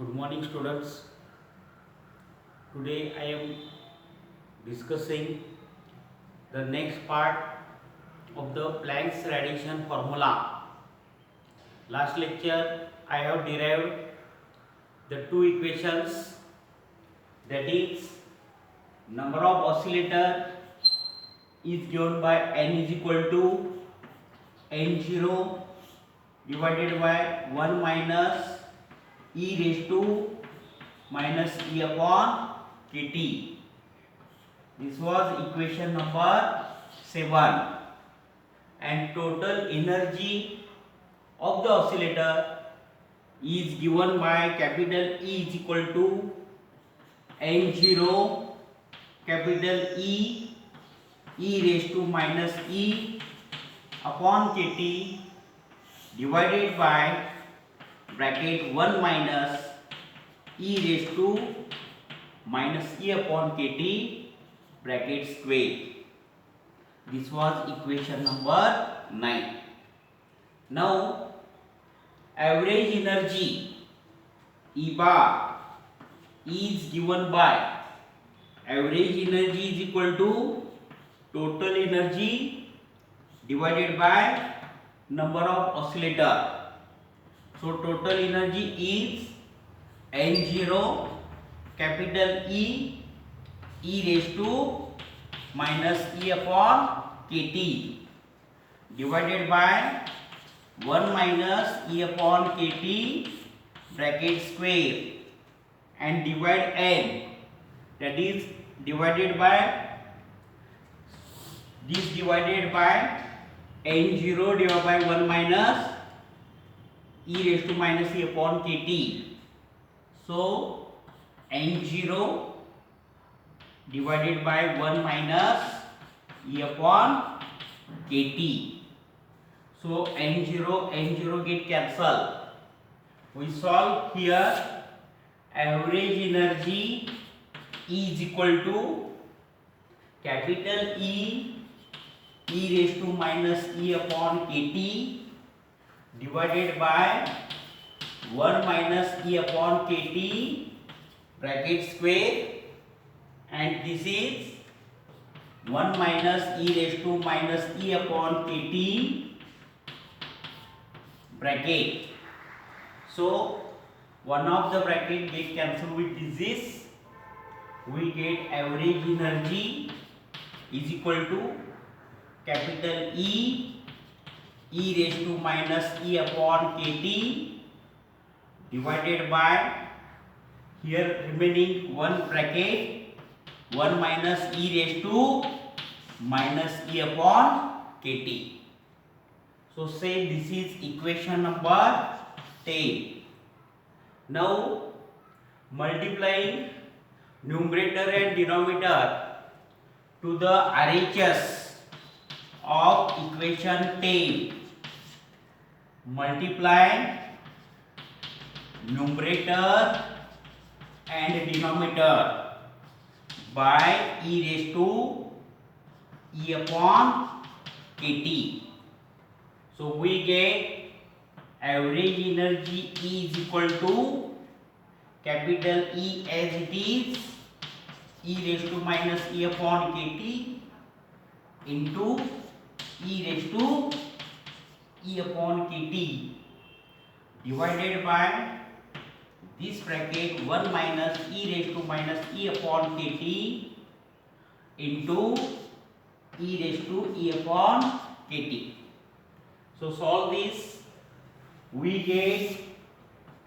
Good morning, students. Today I am discussing the next part of the Planck's radiation formula. Last lecture I have derived the two equations, that is number of oscillator is given by n is equal to n0 divided by 1 minus e raised to minus e upon kt. This was equation number 7, and total energy of the oscillator is given by capital E is equal to n0 capital E raised to minus e upon kt divided by bracket 1 minus e raised to minus e upon kt bracket square. This was equation number 9. Now average energy E bar is given by average energy is equal to total energy divided by number of oscillator. So total energy is n0 capital E raised to minus e upon kt divided by 1 minus e upon kt bracket square, and divide n, that is divided by this divided by n0 divided by 1 minus e raised to minus e upon kt. So n0 divided by 1 minus e upon kt. So n0 get cancelled. We solve here. Average energy is equal to capital E raised to minus e upon kt divided by 1 minus e upon kt bracket square, and this is 1 minus e raised to minus e upon kt bracket. So one of the bracket get cancelled with this. We get average energy is equal to capital E raised to minus e upon kt divided by, here remaining one bracket, 1 minus e raised to minus e upon kt. So say this is equation number 10. Now multiplying numerator and denominator to the RHS of equation 10. Multiply numerator and denominator by e raised to e upon kt. So we get average energy E is equal to capital E as it is, e raised to minus e upon kt into e raised to e upon kt divided by this bracket 1 minus e raised to minus e upon kt into e raised to e upon kt. So solve this. We get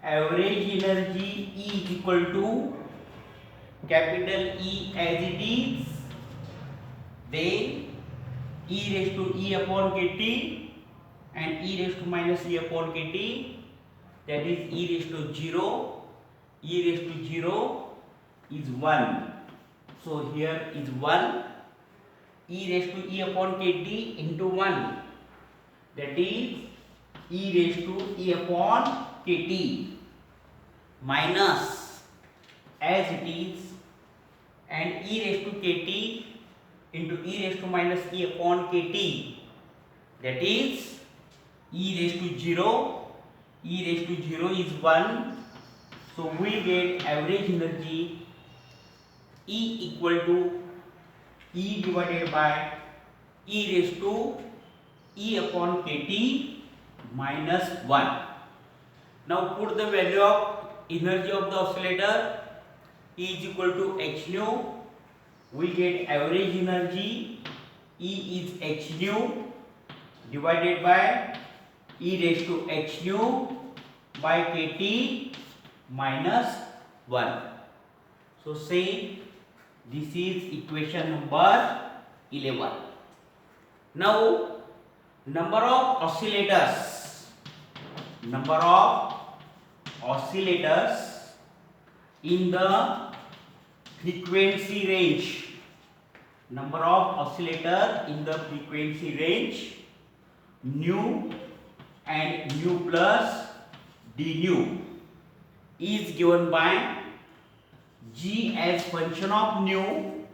average energy E is equal to capital E as it is, then e raised to e upon kt and e raised to minus e upon kt, that is e raised to 0. E raised to 0 is 1. So here is 1. E raised to e upon kt into 1, that is e raised to e upon kt minus as it is, and e raised to kt into e raised to minus e upon kt, that is e raised to 0. E raised to 0 is 1. So we get average energy E equal to E divided by E raised to E upon kT minus 1. Now put the value of energy of the oscillator. E is equal to h nu. We get average energy E is h nu divided by E raised to h nu by kT minus 1. So say this is equation number 11. Now number of oscillators in the frequency range, number of oscillator in the frequency range nu and nu plus d nu is given by G as function of nu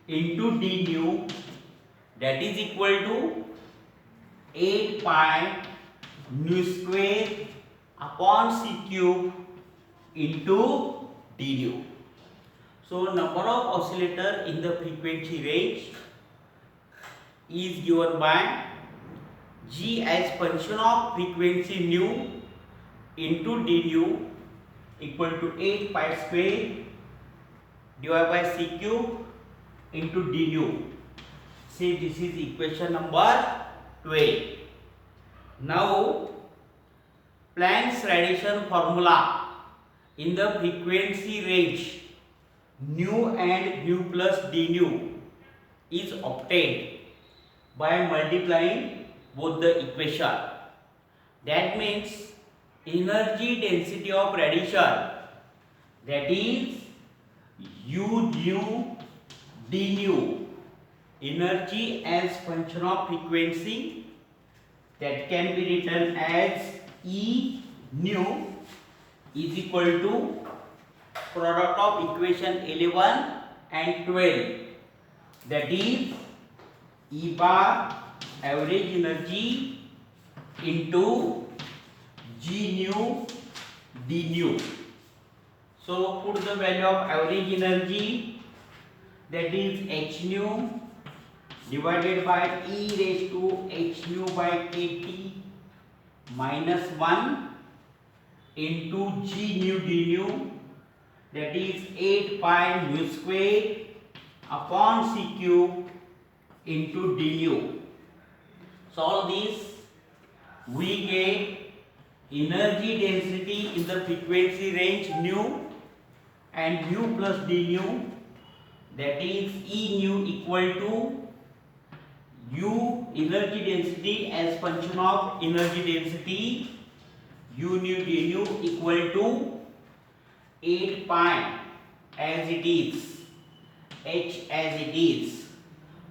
into d nu, that is equal to 8 pi nu square upon c cube into d nu. So number of oscillator in the frequency range is given by G as function of frequency nu into d nu equal to 8 pi square divided by c cube into d nu. See, this is equation number 12. Now Planck's radiation formula in the frequency range nu and nu plus d nu is obtained by multiplying both the equation. That means energy density of radiation, that is u nu d nu, energy as function of frequency, that can be written as E nu is equal to product of equation 11 and 12, that is E bar average energy into G nu d nu. So put the value of average energy, that is h nu divided by E raised to h nu by kT minus 1 into G nu d nu, that is 8 pi nu square upon c cube into d nu. Solve this, we get energy density in the frequency range nu and nu plus d nu, that is E nu equal to U energy density as function of energy density U nu d nu equal to 8 pi as it is, h as it is,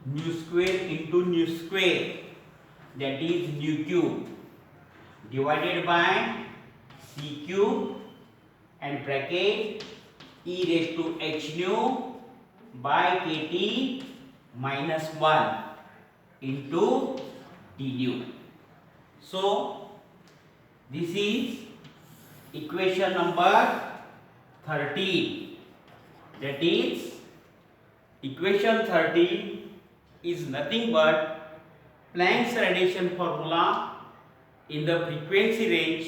nu square into nu square, that is nu cube divided by c cube and bracket e raised to h nu by kT minus 1 into d nu. So this is equation number 13. That is equation 13 is nothing but Planck's radiation formula in the frequency range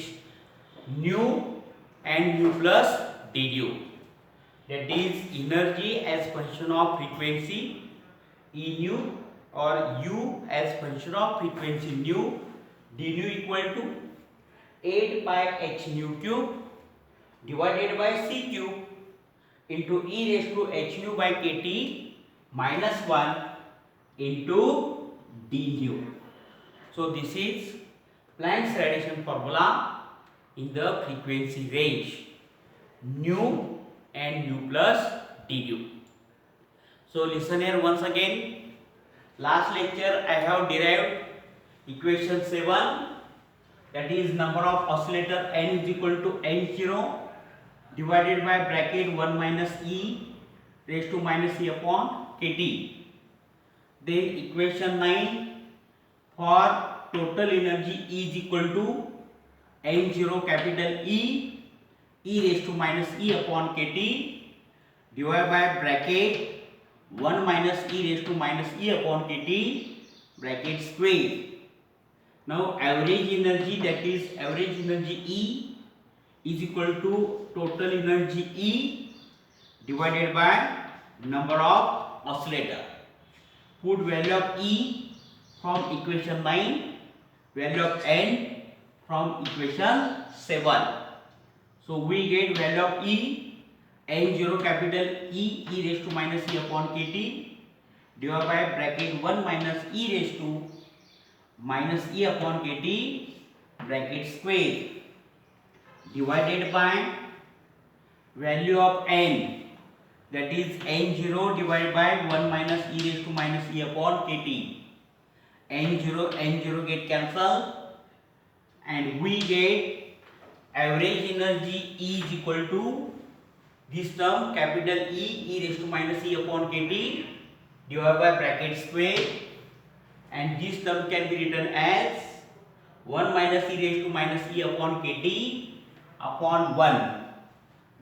nu and nu plus d nu, that is energy as function of frequency E nu or U as function of frequency nu, d nu equal to 8 pi h nu cube divided by c cube into e raised to h nu by kT minus 1 into d nu. So this is Planck's radiation formula in the frequency range nu and nu plus d nu. So listen here once again. Last lecture I have derived equation 7, that is number of oscillator n is equal to n0 divided by bracket 1 minus e raised to minus e upon kT. Then equation 9, for total energy E is equal to n0 capital E e raised to minus e upon kt divided by bracket 1 minus e raised to minus e upon kt bracket square. Now average energy, that is average energy E is equal to total energy E divided by number of oscillator. Put value of E from equation 9, value of N from equation 7. So we get value of E, N0 capital E, e raised to minus e upon kt divided by bracket 1 minus e raised to minus e upon kt bracket square divided by value of N, that is N0 divided by 1 minus e raised to minus e upon kt. N0 get cancelled and we get average energy E is equal to this term capital E, e raised to minus e upon kt divided by bracket square, and this term can be written as 1 minus e raised to minus e upon kt upon 1,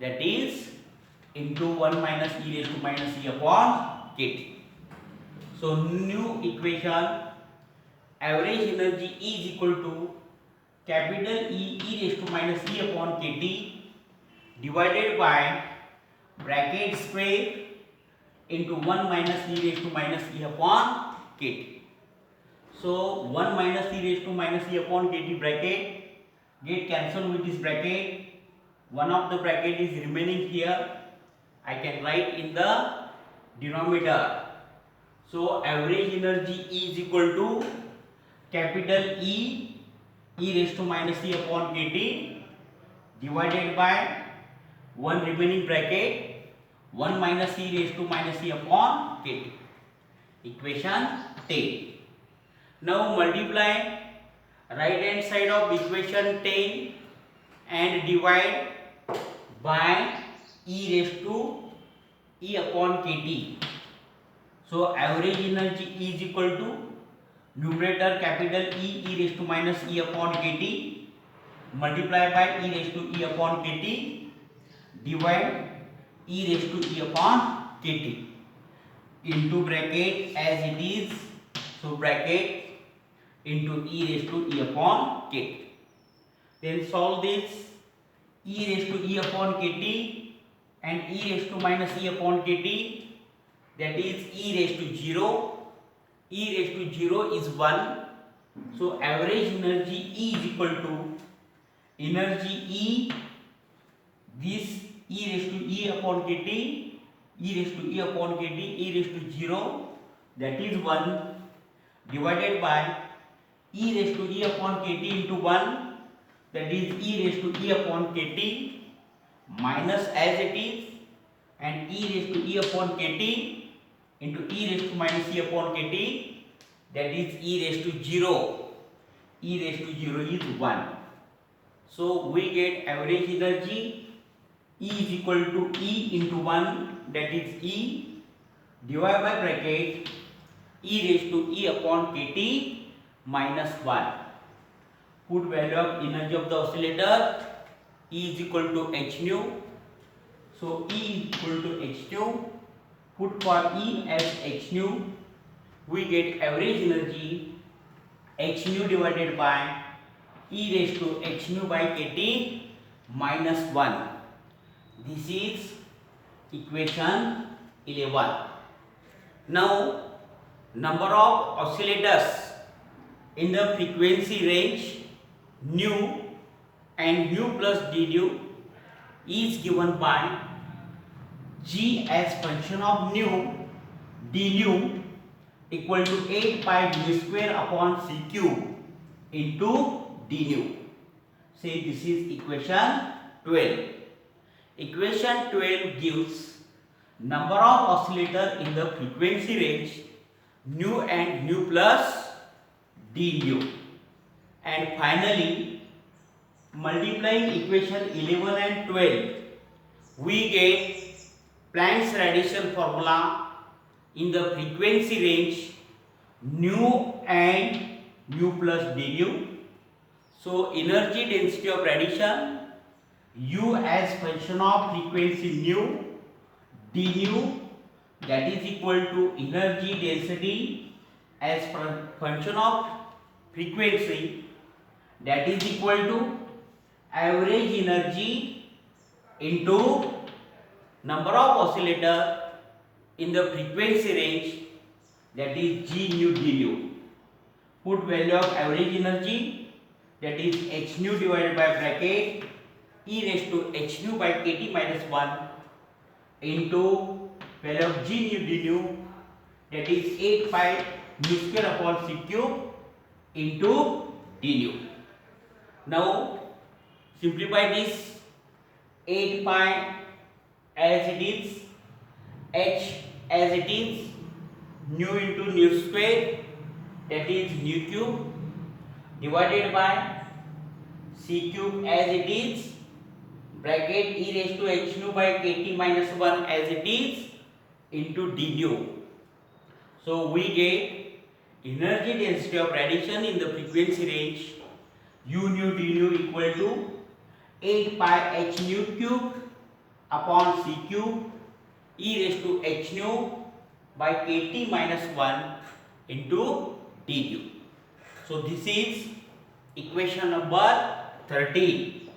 that is into 1 minus e raised to minus e upon kt. So new equation, average energy E is equal to capital E, e raised to minus e upon kt divided by bracket square into 1 minus e raised to minus e upon kt. So 1 minus e raised to minus e upon kt bracket get cancelled with this bracket. One of the bracket is remaining here. I can write in the denominator. So average energy E is equal to capital E, e raised to minus e upon kt divided by one remaining bracket 1 minus e raised to minus e upon kt. Equation 10. Now multiply right hand side of equation 10 and divide by e raised to e upon kt. So average energy E is equal to numerator capital E, e raised to minus e upon kt multiply by e raised to e upon kt divide e raised to e upon kt into bracket as it is. So bracket into e raised to e upon kt. Then solve this. E raised to e upon kt and e raised to minus e upon kt, that is e raised to 0. E raised to 0 is 1. So average energy E is equal to energy E, this e raised to e upon kt, e raised to e upon kt, e raised to 0, that is 1 divided by e raised to e upon kt into 1, that is e raised to e upon kt minus as it is, and e raised to e upon kt into e raised to minus e upon kt, that is e raised to 0. E raised to 0 is 1. So we get average energy E is equal to E into 1, that is E divided by bracket e raised to e upon kt minus 1. Put value of energy of the oscillator. E is equal to h nu. So E is equal to h nu. Put for E as h nu. We get average energy h nu divided by e raised to h nu by kt minus 1. This is equation 11. Now number of oscillators in the frequency range nu and nu plus d nu is given by g as function of nu, d nu equal to 8 pi d square upon c cube into d nu. Say this is equation 12. Equation 12 gives number of oscillator in the frequency range nu and nu plus d nu, and finally multiplying equation 11 and 12 we get Planck's radiation formula in the frequency range nu and nu plus d nu. So energy density of radiation u as function of frequency nu, d nu, that is equal to energy density as function of frequency, that is equal to average energy into number of oscillator in the frequency range, that is g nu d nu. Put value of average energy, that is h nu divided by bracket e raised to h nu by kt minus 1 into value of g nu d nu, that is 8 pi nu square upon c cube into d nu. Now simplify this. 8 pi as it is, h as it is, nu into nu square, that is nu cube, divided by c cube as it is, bracket e raised to h nu by kt minus 1 as it is, into d nu. So we get energy density of radiation in the frequency range u nu d nu equal to 8 pi h nu cube upon c cube e raised to h nu by kt minus 1 into d nu. So this is equation number 13.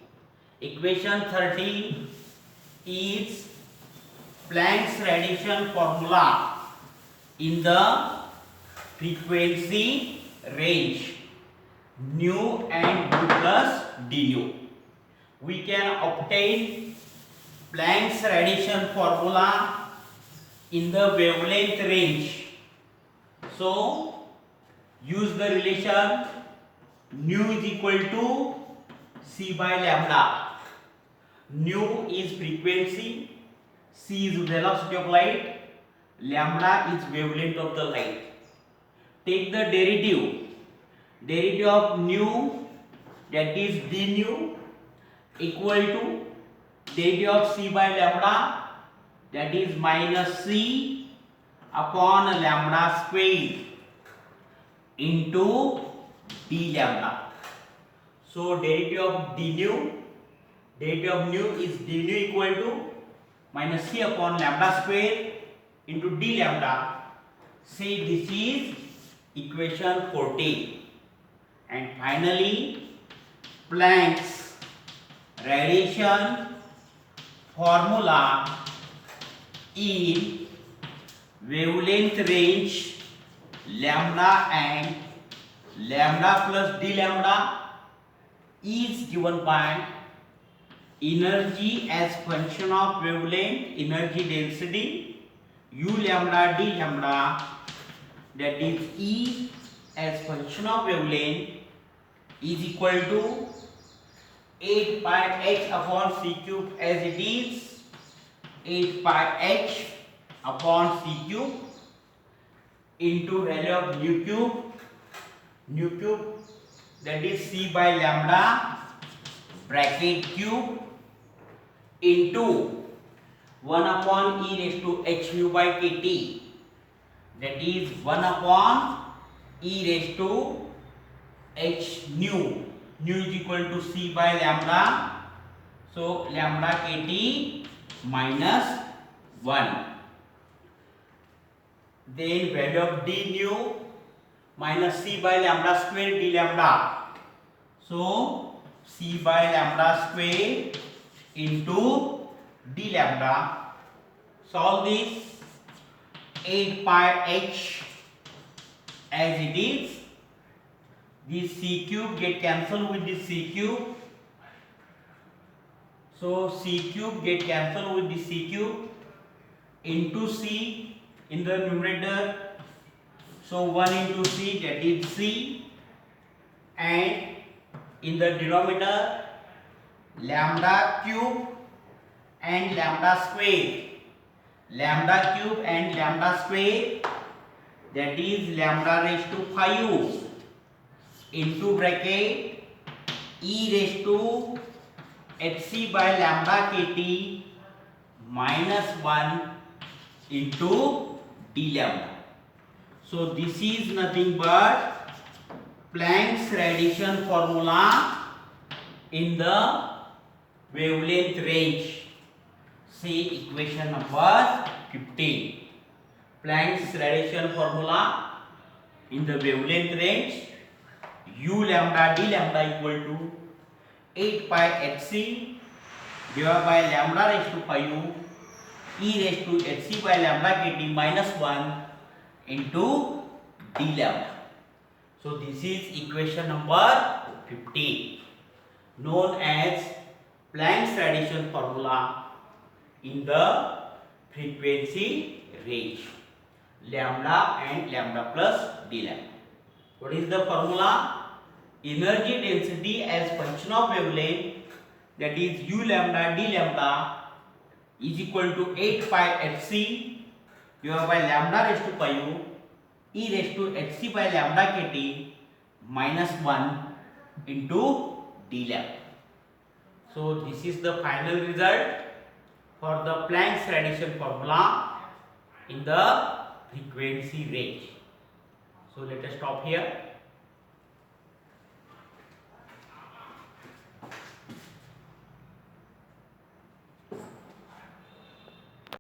Equation 13 is Planck's radiation formula in the frequency range nu and nu plus d nu. We can obtain Planck's radiation formula in the wavelength range. So use the relation nu is equal to c by lambda. Nu is frequency, c is velocity of light, lambda is wavelength of the light. Take the derivative. Derivative of nu, that is d nu, equal to derivative of c by lambda, that is minus c upon lambda square into d lambda. So derivative of d nu, derivative of nu is d nu equal to minus c upon lambda square into d lambda. See, this is equation 14. And finally, Planck's radiation formula in wavelength range lambda and lambda plus d lambda is given by energy as function of wavelength, energy density u lambda d lambda, that is E as function of wavelength is equal to 8 pi h upon c cube as it is, 8 pi h upon c cube into value of nu cube, that is c by lambda bracket cube into 1 upon e raised to h nu by kt, that is 1 upon e raised to h nu. Nu is equal to c by lambda, so lambda kt minus 1. Then value of d nu minus c by lambda square d lambda, so c by lambda square into d lambda. Solve this. 8 pi h as it is, this c cube get cancelled with this c cube, so c cube get cancelled with this c cube into c in the numerator, so 1 into c, that is c, and in the denominator lambda cube and lambda square, lambda cube and lambda square, that is lambda raised to 5 into bracket e raised to hc by lambda kt minus 1 into d lambda. So this is nothing but Planck's radiation formula in the wavelength range. See equation number 15. Planck's radiation formula in the wavelength range, u lambda d lambda equal to 8 pi hc divided by lambda raised to pi u e raised to hc by lambda kt minus 1 into d lambda. So this is equation number 15, known as Planck's radiation formula in the frequency range, lambda and lambda plus d lambda. What is the formula? Energy density as function of wavelength, that is u lambda d lambda is equal to 8 pi hc divided by lambda raised to pi u e raised to hc by lambda kt minus 1 into d lambda. So this is the final result for the Planck's radiation formula in the frequency range. So let us stop here.